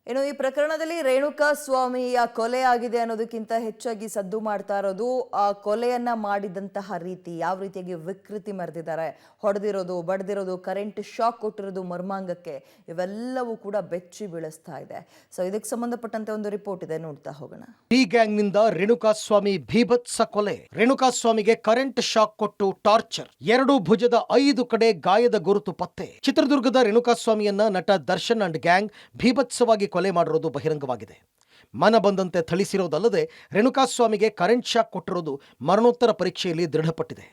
ಇನ್ನು ಈ ಪ್ರಕರಣದಲ್ಲಿ ರೇಣುಕಾ ಸ್ವಾಮಿಯ ಕೊಲೆ ಆಗಿದೆ ಅನ್ನೋದಕ್ಕಿಂತ ಹೆಚ್ಚಾಗಿ ಸದ್ದು ಮಾಡ್ತಾ ಇರೋದು ಆ ಕೊಲೆಯನ್ನ ಮಾಡಿದಂತಹ ರೀತಿ, ಯಾವ ರೀತಿಯಾಗಿ ವಿಕೃತಿ ಮೆರೆದಿದ್ದಾರೆ, ಹೊಡೆದಿರೋದು, ಬಡ್ದಿರೋದು, ಕರೆಂಟ್ ಶಾಕ್ ಕೊಟ್ಟಿರೋದು ಮರ್ಮಾಂಗಕ್ಕೆ, ಇವೆಲ್ಲವೂ ಕೂಡ ಬೆಚ್ಚಿ ಬೀಳಿಸ್ತಾ ಇದೆ. ಸೊ ಇದಕ್ಕೆ ಸಂಬಂಧಪಟ್ಟಂತೆ ಒಂದು ರಿಪೋರ್ಟ್ ಇದೆ, ನೋಡ್ತಾ ಹೋಗೋಣ. ಈ ಗ್ಯಾಂಗ್ ನಿಂದ ರೇಣುಕಾ ಸ್ವಾಮಿ ಭೀಭತ್ಸ ಕೊಲೆ. ರೇಣುಕಾ ಸ್ವಾಮಿಗೆ ಕರೆಂಟ್ ಶಾಕ್ ಕೊಟ್ಟು ಟಾರ್ಚರ್, 2 ಭುಜದ 5 ಕಡೆ ಗಾಯದ ಗುರುತು ಪತ್ತೆ. ಚಿತ್ರದುರ್ಗದ ರೇಣುಕಾ ಸ್ವಾಮಿಯನ್ನ ನಟ ದರ್ಶನ್ ಅಂಡ್ ಗ್ಯಾಂಗ್ ಭೀಭತ್ಸವಾಗಿ ಕೊಲೆ ಮಾಡಿರೋದು ಬಹಿರಂಗವಾಗಿದೆ. ಮನ ಬಂದಂತೆ ಥಳಿಸಿರೋದಲ್ಲದೆ ರೇಣುಕಾಸ್ವಾಮಿಗೆ ಕರೆಂಟ್ ಶಾಕ್ ಕೊಟ್ಟಿರೋದು ಮರಣೋತ್ತರ ಪರೀಕ್ಷೆಯಲ್ಲಿ ದೃಢಪಟ್ಟಿದೆ.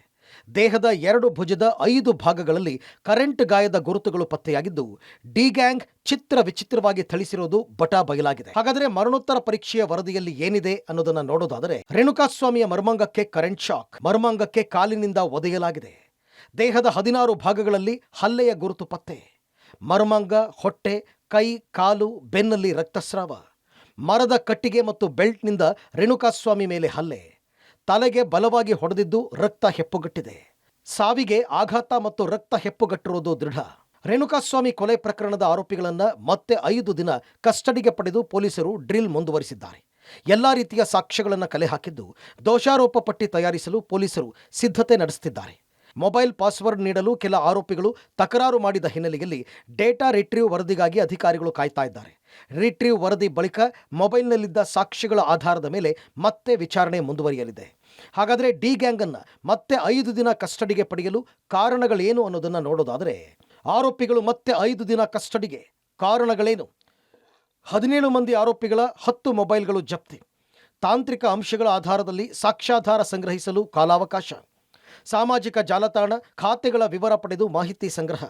ದೇಹದ 2 ಭುಜದ 5 ಭಾಗಗಳಲ್ಲಿ ಕರೆಂಟ್ ಗಾಯದ ಗುರುತುಗಳು ಪತ್ತೆಯಾಗಿದ್ದು, ಡಿ ಗ್ಯಾಂಗ್ ಚಿತ್ರ ವಿಚಿತ್ರವಾಗಿ ಥಳಿಸಿರೋದು ಬಟಾ ಬಯಲಾಗಿದೆ. ಹಾಗಾದರೆ ಮರಣೋತ್ತರ ಪರೀಕ್ಷೆಯ ವರದಿಯಲ್ಲಿ ಏನಿದೆ ಅನ್ನೋದನ್ನ ನೋಡೋದಾದರೆ, ರೇಣುಕಾಸ್ವಾಮಿಯ ಮರ್ಮಾಂಗಕ್ಕೆ ಕರೆಂಟ್ ಶಾಕ್, ಮರ್ಮಾಂಗಕ್ಕೆ ಕಾಲಿನಿಂದ ಒದೆಯಲಾಗಿದೆ. ದೇಹದ 16 ಭಾಗಗಳಲ್ಲಿ ಹಲ್ಲೆಯ ಗುರುತು ಪತ್ತೆ. ಮರ್ಮಾಂಗ, ಹೊಟ್ಟೆ, ಕೈ, ಕಾಲು, ಬೆನ್ನಲ್ಲಿ ರಕ್ತಸ್ರಾವ. ಮರದ ಕಟ್ಟಿಗೆ ಮತ್ತು ಬೆಲ್ಟ್ನಿಂದ ರೇಣುಕಾಸ್ವಾಮಿ ಮೇಲೆ ಹಲ್ಲೆ. ತಲೆಗೆ ಬಲವಾಗಿ ಹೊಡೆದಿದ್ದು ರಕ್ತ ಹೆಪ್ಪುಗಟ್ಟಿದೆ. ಸಾವಿಗೆ ಆಘಾತ ಮತ್ತು ರಕ್ತ ಹೆಪ್ಪುಗಟ್ಟಿರುವುದು ದೃಢ. ರೇಣುಕಾಸ್ವಾಮಿ ಕೊಲೆ ಪ್ರಕರಣದ ಆರೋಪಿಗಳನ್ನು ಮತ್ತೆ 5 ದಿನ ಕಸ್ಟಡಿಗೆ ಪಡೆದು ಪೊಲೀಸರು ಡ್ರಿಲ್ ಮುಂದುವರಿಸಿದ್ದಾರೆ. ಎಲ್ಲಾ ರೀತಿಯ ಸಾಕ್ಷ್ಯಗಳನ್ನು ಕಲೆ ಹಾಕಿದ್ದು, ದೋಷಾರೋಪ ಪಟ್ಟಿ ತಯಾರಿಸಲು ಪೊಲೀಸರು ಸಿದ್ಧತೆ ನಡೆಸುತ್ತಿದ್ದಾರೆ. ಮೊಬೈಲ್ ಪಾಸ್ವರ್ಡ್ ನೀಡಲು ಕೆಲ ಆರೋಪಿಗಳು ತಕರಾರು ಮಾಡಿದ ಹಿನ್ನೆಲೆಯಲ್ಲಿ ಡೇಟಾ ರಿಟ್ರೀವ್ ವರದಿಗಾಗಿ ಅಧಿಕಾರಿಗಳು ಕಾಯ್ತಾ ಇದ್ದಾರೆ. ರಿಟ್ರೀವ್ ವರದಿ ಬಳಿಕ ಮೊಬೈಲ್ನಲ್ಲಿದ್ದ ಸಾಕ್ಷ್ಯಗಳ ಆಧಾರದ ಮೇಲೆ ಮತ್ತೆ ವಿಚಾರಣೆ ಮುಂದುವರಿಯಲಿದೆ. ಹಾಗಾದರೆ ಡಿ ಗ್ಯಾಂಗ್ ಅನ್ನು ಮತ್ತೆ 5 ದಿನ ಕಸ್ಟಡಿಗೆ ಪಡೆಯಲು ಕಾರಣಗಳೇನು ಅನ್ನೋದನ್ನು ನೋಡೋದಾದರೆ, ಆರೋಪಿಗಳು ಮತ್ತೆ 5 ದಿನ ಕಸ್ಟಡಿಗೆ ಕಾರಣಗಳೇನು? 17 ಮಂದಿ ಆರೋಪಿಗಳ 10 ಮೊಬೈಲ್ಗಳು ಜಪ್ತಿ. ತಾಂತ್ರಿಕ ಅಂಶಗಳ ಆಧಾರದಲ್ಲಿ ಸಾಕ್ಷ್ಯಾಧಾರ ಸಂಗ್ರಹಿಸಲು ಕಾಲಾವಕಾಶ. ಸಾಮಾಜಿಕ ಜಾಲತಾಣ ಖಾತೆಗಳ ವಿವರ ಪಡೆದು ಮಾಹಿತಿ ಸಂಗ್ರಹ.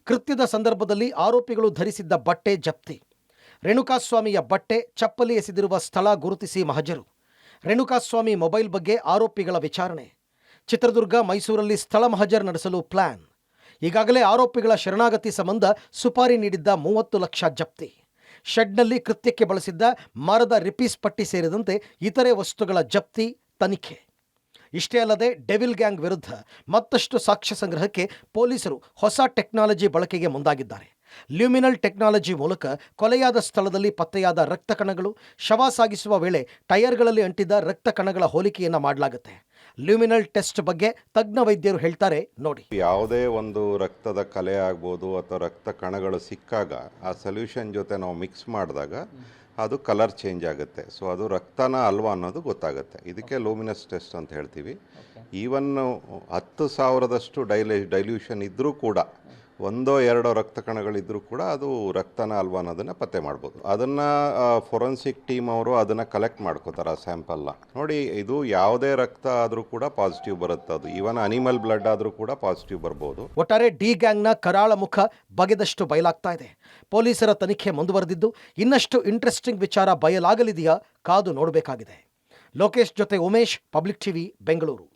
ಕೃತ್ಯದ ಸಂದರ್ಭದಲ್ಲಿ ಆರೋಪಿಗಳು ಧರಿಸಿದ್ದ ಬಟ್ಟೆ ಜಪ್ತಿ. ರೇಣುಕಾಸ್ವಾಮಿಯ ಬಟ್ಟೆ, ಚಪ್ಪಲಿ ಎಸೆದಿರುವ ಸ್ಥಳ ಗುರುತಿಸಿ ಮಹಜರು. ರೇಣುಕಾಸ್ವಾಮಿ ಮೊಬೈಲ್ ಬಗ್ಗೆ ಆರೋಪಿಗಳ ವಿಚಾರಣೆ. ಚಿತ್ರದುರ್ಗ, ಮೈಸೂರಲ್ಲಿ ಸ್ಥಳ ಮಹಜರ್ ನಡೆಸಲು ಪ್ಲಾನ್. ಈಗಾಗಲೇ ಆರೋಪಿಗಳ ಶರಣಾಗತಿ ಸಂಬಂಧ ಸುಪಾರಿ ನೀಡಿದ್ದ 30 ಲಕ್ಷ ಜಪ್ತಿ. ಶೆಡ್ನಲ್ಲಿ ಕೃತ್ಯಕ್ಕೆ ಬಳಸಿದ್ದ ಮರದ ರಿಪೀಸ್ ಪಟ್ಟಿ ಸೇರಿದಂತೆ ಇತರೆ ವಸ್ತುಗಳ ಜಪ್ತಿ, ತನಿಖೆ. ಇಷ್ಟೇ ಅಲ್ಲದೆ ಡೆವಿಲ್ ಗ್ಯಾಂಗ್ ವಿರುದ್ಧ ಮತ್ತಷ್ಟು ಸಾಕ್ಷ್ಯ ಸಂಗ್ರಹಕ್ಕೆ ಪೊಲೀಸರು ಹೊಸ ಟೆಕ್ನಾಲಜಿ ಬಳಕೆಗೆ ಮುಂದಾಗಿದ್ದಾರೆ. ಲ್ಯೂಮಿನಲ್ ಟೆಕ್ನಾಲಜಿ ಮೂಲಕ ಕೊಲೆಯಾದ ಸ್ಥಳದಲ್ಲಿ ಪತ್ತೆಯಾದ ರಕ್ತ ಕಣಗಳು, ಶವ ಸಾಗಿಸುವ ವೇಳೆ ಟೈರ್ಗಳಲ್ಲಿ ಅಂಟಿದ ರಕ್ತ ಕಣಗಳ ಹೋಲಿಕೆಯನ್ನು ಮಾಡಲಾಗುತ್ತೆ. ಲ್ಯೂಮಿನಲ್ ಟೆಸ್ಟ್ ಬಗ್ಗೆ ತಜ್ಞ ವೈದ್ಯರು ಹೇಳ್ತಾರೆ, ನೋಡಿ. ಯಾವುದೇ ಒಂದು ರಕ್ತದ ಕಲೆ ಆಗ್ಬೋದು ಅಥವಾ ರಕ್ತ ಕಣಗಳು ಸಿಕ್ಕಾಗ ಆ ಸೊಲ್ಯೂಷನ್ ಜೊತೆ ನಾವು ಮಿಕ್ಸ್ ಮಾಡಿದಾಗ ಅದು ಕಲರ್ ಚೇಂಜ್ ಆಗುತ್ತೆ. ಸೊ ಅದು ರಕ್ತನ ಅಲ್ವಾ ಅನ್ನೋದು ಗೊತ್ತಾಗುತ್ತೆ. ಇದಕ್ಕೆ ಲೂಮಿನಸ್ ಟೆಸ್ಟ್ ಅಂತ ಹೇಳ್ತೀವಿ. ಈವನ್ 10,000ದಷ್ಟು ಡೈಲ್ಯೂಷನ್ ಇದ್ದರೂ ಕೂಡ, 1-2 ರಕ್ತ ಕಣಗಳಿದ್ದರೂ ಕೂಡ ಅದು ರಕ್ತನ ಅಲ್ವಾ ಅನ್ನೋದನ್ನು ಪತ್ತೆ ಮಾಡ್ಬೋದು. ಅದನ್ನು ಫೊರೆನ್ಸಿಕ್ ಟೀಮ್ ಅವರು ಅದನ್ನು ಕಲೆಕ್ಟ್ ಮಾಡ್ಕೋತಾರೆ, ಆ ಸ್ಯಾಂಪಲ್ನ. ನೋಡಿ, ಇದು ಯಾವುದೇ ರಕ್ತ ಆದರೂ ಕೂಡ ಪಾಸಿಟಿವ್ ಬರುತ್ತೆ. ಅದು ಈವನ್ ಅನಿಮಲ್ ಬ್ಲಡ್ ಆದರೂ ಕೂಡ ಪಾಸಿಟಿವ್ ಬರ್ಬೋದು. ಒಟ್ಟಾರೆ ಡಿ ಗ್ಯಾಂಗ್ನ ಕರಾಳ ಮುಖ ಬಗೆದಷ್ಟು ಬಯಲಾಗ್ತಾ ಇದೆ. ಪೊಲೀಸರ ತನಿಖೆ ಮುಂದುವರೆದಿದ್ದು, ಇನ್ನಷ್ಟು ಇಂಟ್ರೆಸ್ಟಿಂಗ್ ವಿಚಾರ ಬಯಲಾಗಲಿದೆಯಾ ಕಾದು ನೋಡಬೇಕಾಗಿದೆ. ಲೋಕೇಶ್ ಜೊತೆ ಉಮೇಶ್, ಪಬ್ಲಿಕ್ ಟಿವಿ, ಬೆಂಗಳೂರು.